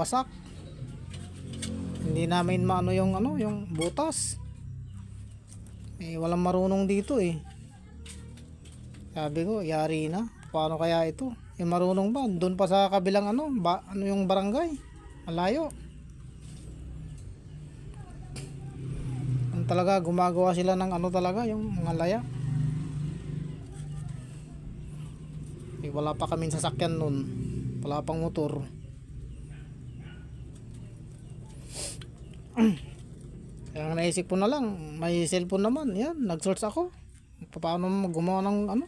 wasak. Hindi namin maano yung yung butas. Walang marunong dito Sabi ko, yari na. Paano kaya ito? Marunong ba? Doon pa sa kabilang yung barangay. Malayo. Talaga gumagawa sila ng talaga yung mga laya. Wala pa kaming sasakyan nun, wala pang motor. Kaya naisip ko na lang, may cellphone naman, yan, nag-search ako paano gumawa ng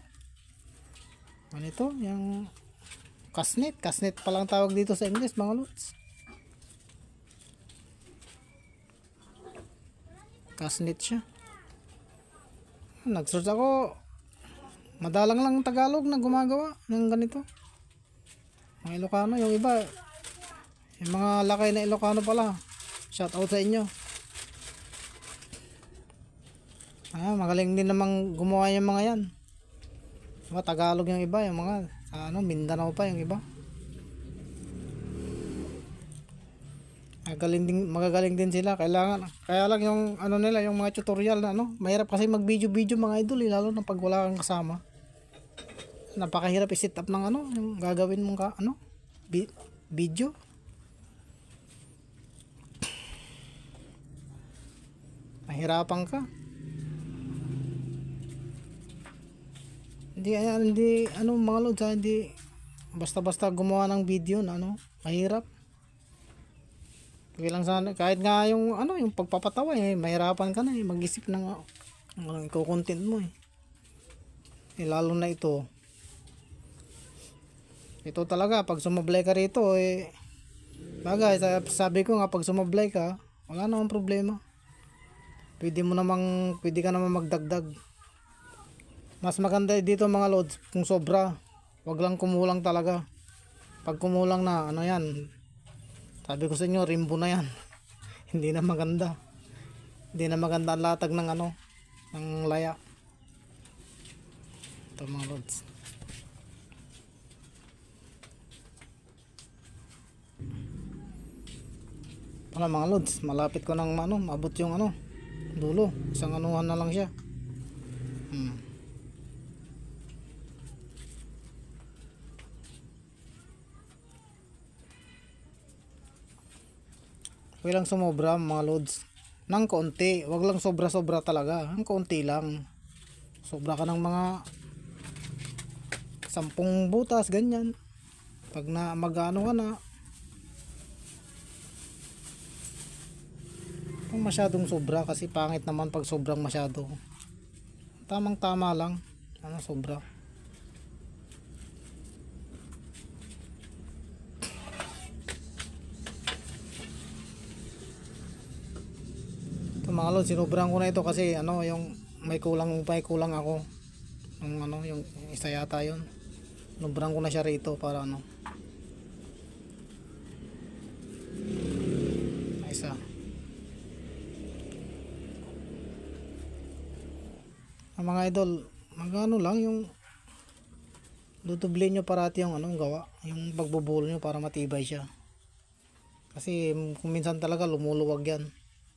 ganito, yung kasnet pa lang tawag dito sa English mga lods. Kasnet siya. Nag-search ako, madalang lang Tagalog na gumagawa ng ganito. Mga Ilocano, yung iba, yung mga lakay na Ilocano pala. Shout out sa inyo. Magaling din namang gumawa yung mga yan. Diba, Tagalog yung iba, yung mga sa Mindanao pa yung iba. Magagaling din sila. Kaya lang yung nila, yung mga tutorial na mahirap kasi mag-video mga idol, lalo na pag wala kang kasama. Napakahirap i-set up ng yung gagawin mong video. Mahirapan ka. Hindi mga lods, hindi basta-basta gumawa ng video na mahirap. Sana, kahit nga yung yung pagpapatawa mahirapan ka na mag-isip ng iko-content mo lalo na ito talaga pag sumablay ka rito bagay sabi ko nga pag sumablay ka wala namang problema, pwede ka namang magdagdag. Mas maganda dito mga lods kung sobra, wag lang kumulang talaga. Pag kumulang na yan, sabi ko sa inyo, rimbo na yan. Hindi na maganda ang latag ng ng laya. Ito mga lods. Wala mga lods, malapit ko nang maabot yung dulo. Isang anuhan na lang siya. Huwag lang sumobra mga lods ng konti, wag lang sobra talaga, ang konti lang. Sobra ka ng mga 10 butas ganyan pag na magano ka na. Kung masyadong sobra, kasi pangit naman pag sobrang masyado. Tamang tama lang sobra. Mga lods, sinubran ko na ito kasi yung may kulang ako yung isa yata yun. Sinubran ko na siya rito para isa. Mga idol, magano lang yung dudublin nyo parati yung gawa, yung pagbubuhol nyo para matibay siya, kasi kung minsan talaga lumuluwag yan.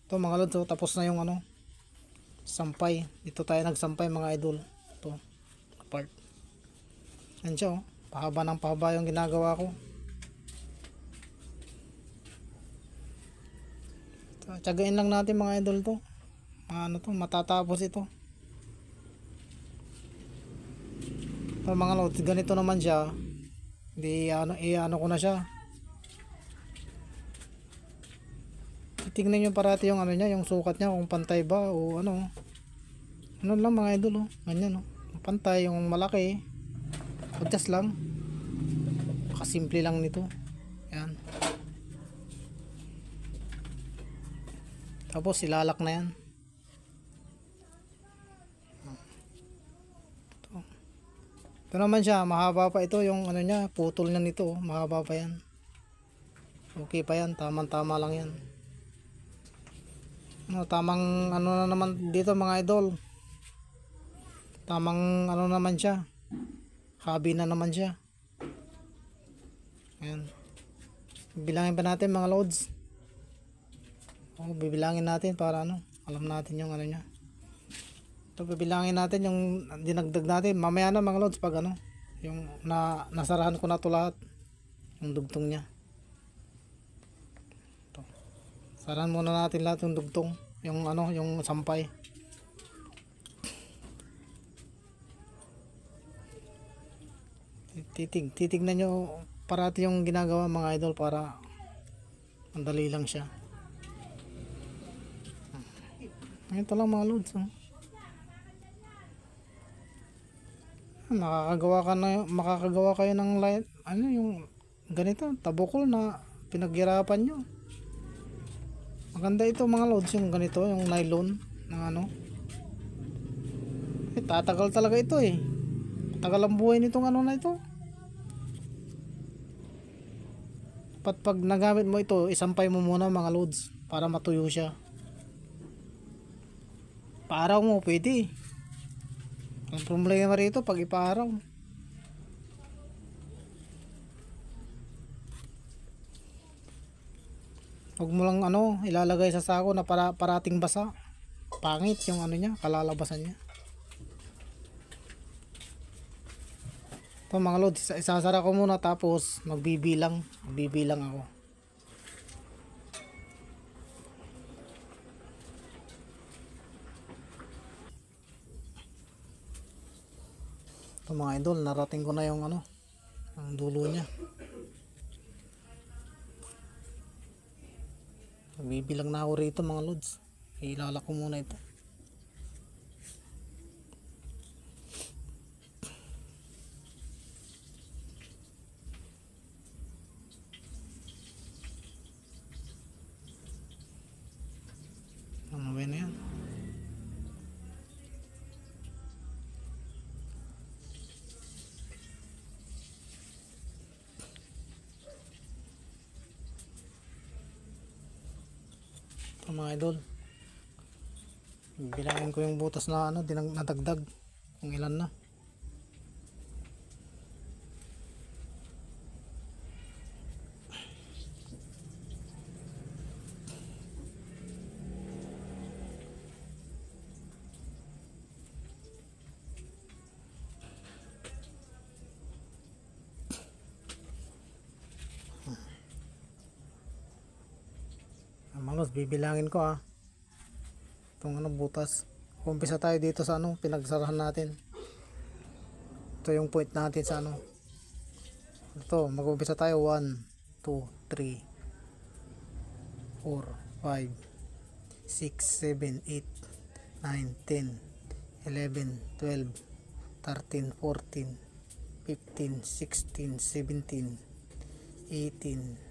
Ito mga lods, tapos na yung sampay. Dito tayo nagsampay mga idol. Ito part. Yan siya pahaba ng pahaba yung ginagawa ko. Tiyagain lang natin mga idol to. Matatapos ito. Ito mga lods, ganito naman siya. Di ko na siya. Tingnan nyo parati yung niya, yung sukat niya kung pantay ba o lang mga idol ganyan pantay, yung malaki adjust lang, kasimple lang nito. Yan, tapos ilalak na yan. Ito naman siya, mahaba pa ito yung niya, putol na nito, mahaba pa yan. Okay pa yan, tamang tama lang yan. Tamang na naman dito mga idol, tamang naman siya, hobby na naman siya. Ayan. Bilangin pa natin mga loads. Bibilangin natin para ano, alam natin yung ano niya. Ito bibilangin natin yung dinagdag natin. Mamaya na mga loads pag ano, yung nasarahan ko na to lahat. Yung dugtong niya. Ito. Sarahan muna natin lahat yung dugtong, yung ano, yung sampay. Titignan nyo parati yung ginagawa mga idol para mandali lang siya. Ito lang mga loads. Makakagawa kayo ng light, ano yung ganito, tabukol na pinaghirapan nyo. Maganda ito mga loads, yung ganito, yung nylon ng ano. Tatagal talaga ito eh. Tagal ang buhay nitong ano na ito. Pag nagamit mo ito, isampay mo muna mga loads para matuyo siya. Paaraw mo pwede. Ang problema rito pag ipaaraw. Huwag mo lang ano, ilalagay sa sako na parating basa. Pangit yung ano niya, kalalabasan niya. Ito mga lods, isasara ko muna tapos magbibilang ako. Ito mga idol, narating ko na yung ano, ang dulo niya. Magbibilang na ako rito mga lods. Ilala ko muna ito. Ano ba na yan? Ito mga idol, bilangin ko yung butas na ano, nadagdag kung ilan na. Malos, bibilangin ko itong ano, butas. Umpisa tayo dito sa ano, pinagsarahan natin. Ito yung point natin sa ano. Ito, mag-umpisa tayo 1, 2, 3, 4, 5, 6, 7, 8, 9, 10, 11, 12, 13, 14, 15, 16, 17, 18,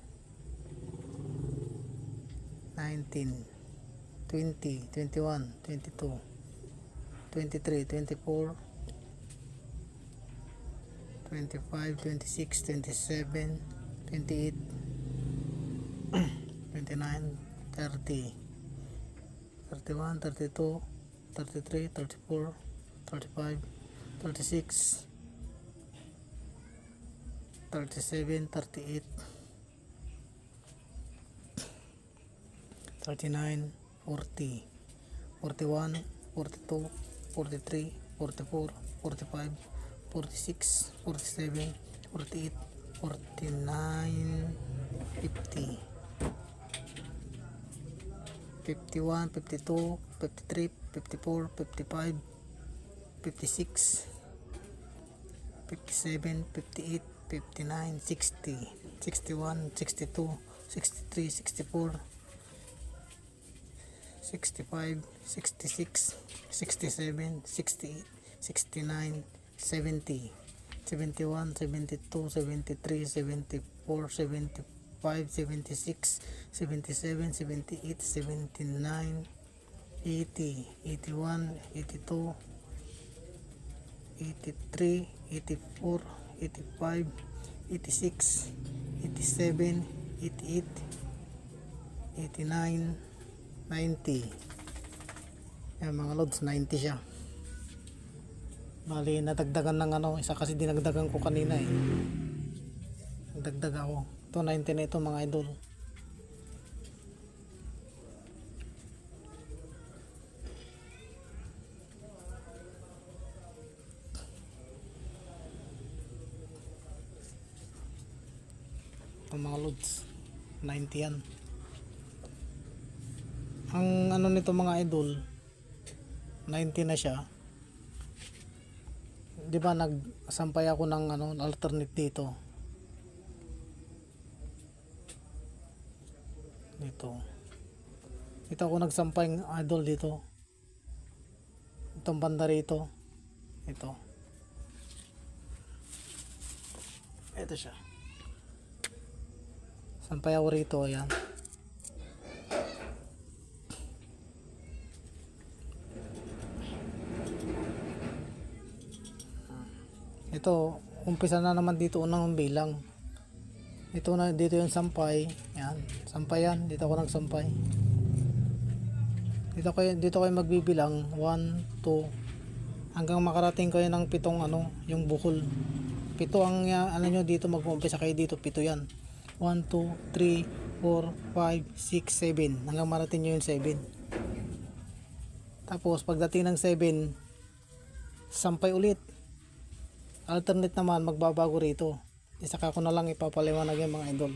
19, 20, 21, 22, 23, 24, 25, 26, 27, 28, 29, 30, 31, 32, 33, 34, 35, 36, 37, 38, 39, 40, 41, 42, 43, 44, 45, 46, 47, 48, 49, 50, 51, 52, 53, 54, 55, 56, 57, 58, 59, 60, 61, 62, 63, 64, 65, 66, 67, 68, 69, 70, 71, 72, 73, 74, 75, 76, 77, 78, 79, 80, 81, 82, 83, 84, 85, 86, 87, 88, 89, 90. Yan mga loads, 90 siya. Bali nadagdagan ng ano, isa kasi dinagdagan ko kanina eh. Nagdagdag ako. Ito 90 na ito mga idol. Ito mga lods, 90 yan. Ang ano nito mga idol, 90 na siya. Di ba nagsampay ako ng ano, alternate dito. Ito ako nagsampay ng idol dito. Itong banda rito. Ito siya. Sampay ako rito, ayan. Ito, umpisa na naman dito unang bilang. Ito na dito yung sampay. Yan, sampay yan. Dito ako nagsampay. Dito kayo magbibilang 1, 2 hanggang makarating kayo ng 7 ano, yung bukol. 7 ang ano nyo dito, mag-uumpisa kayo dito, 7 yan. 1, 2, 3, 4, 5, 6, 7 hanggang marating nyo yung 7. Tapos pagdating ng 7, sampay ulit. Alternate naman, magbabago rito. Isaka ko na lang ipapaliwanag yung mga idol.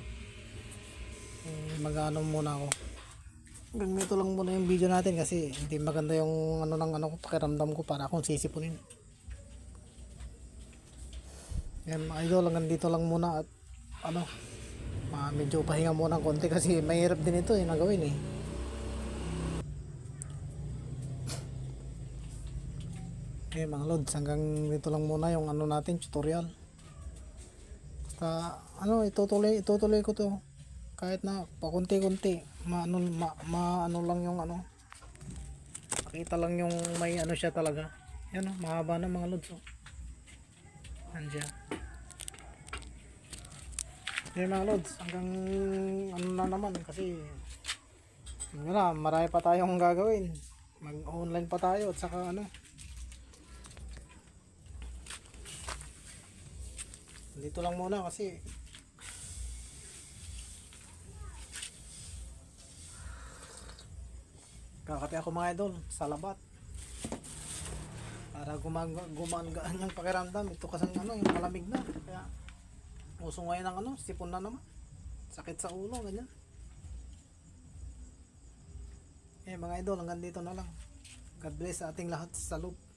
Mag-ano muna ako. Hanggang dito lang muna yung video natin kasi hindi maganda yung ano ng ano ko, pakiramdam ko para akong sisipunin. Yan mga idol, hanggang dito lang muna at ano, medyo pahinga muna ng konti kasi mahirap din ito yung nagawin eh. Okay mga lods, hanggang dito lang muna yung ano natin, tutorial. Basta ano, itutuloy ko to kahit na pakunti-kunti, ano lang yung ano, makita lang yung may ano siya talaga. Yan o, mahaba na mga lods oh. Nandiyan. Okay mga lods, hanggang ano na naman kasi yun na, marami pa tayong gagawin, mag online pa tayo at saka ano, dito lang muna kasi kakape ako mga idol sa labat para gumaan yung pakiramdam. Ito kasi ano, yung malamig na kaya uso ngayon ng ano, sipon na naman, sakit sa ulo, ganyan. Mga idol, hanggang dito na lang. God bless sa ating lahat. Salute.